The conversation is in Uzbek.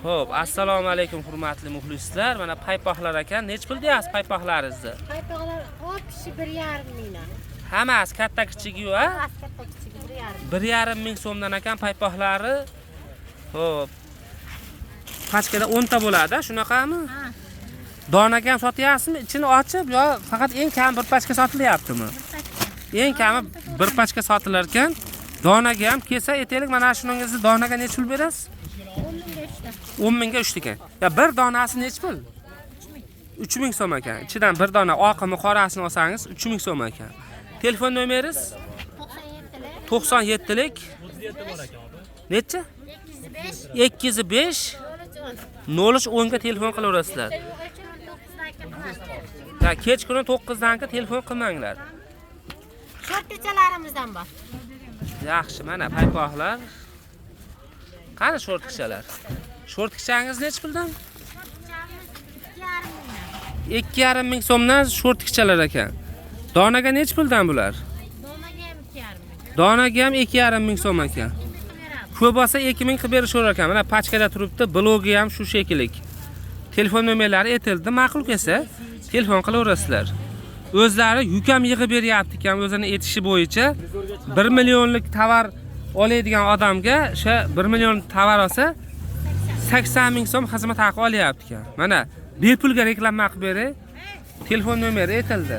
Xo'p, assalomu alaykum hurmatli muxlislar. Mana paypoqlar ekan. Nech pul deyapsiz paypoqlaringizni? Paypoqlar 1,5 mingdan. Hammasi katta kichigi va Katta kichigi 1,5. 1,5 ming so'mdan ekan paypoqlari. Xo'p. Pachkada 10 ta bo'ladi, shunaqami? Ha, Donaga ham sotyapsizmi? Ichini ochib yo faqat eng kam bir pachka sotilyaptimi? Eng kami bir pachka sotilar ekan. Donaga ham kelsa aytaylik, mana shuningizda donaga nech pul berasiz? 10 mingga 3 ta. 10 mingga 3 ta ekan. Ya bir donasi nech pul? 3 ming so'm ekan. Ichidan bir dona oqimi qorasini olsangiz 3 ming so'm ekan. Telefon nomeringiz? 97 lik. 97lik. Necha? 205 205 0310 ga telefon qilaverasizlar. Ya kechqurun 9 dan telefon qilmanglar. Shortchalarimizdan bor. Yaxshi, mana paypoqlar. Qani shortkichalar? Shortkichangiz nech puldan? 2,5 ming so'mdan shortkichalar ekan. Donaga nech puldan bular? Donaga ham 2,5 ming. Donaga ham 2,5 ming so'm ekan. Ko'p bo'lsa 2 ming qilib berishaver ekan. Mana pachkada turibdi, blogi ham shu shekillik. Telefon nomerlari aytildi, ma'qul kelsa telefon qilaverasizlar. O'zlari yuk ham yig'ib beryapti ekan, o'zini aytishi bo'yicha 1 millionlik tovar oladigan odamga o'sha 1 million tovar olsa 80 ming so'm xizmat haqi olyapti ekan. Mana bepulga reklama qilib beray. Telefon nomeri aytildi.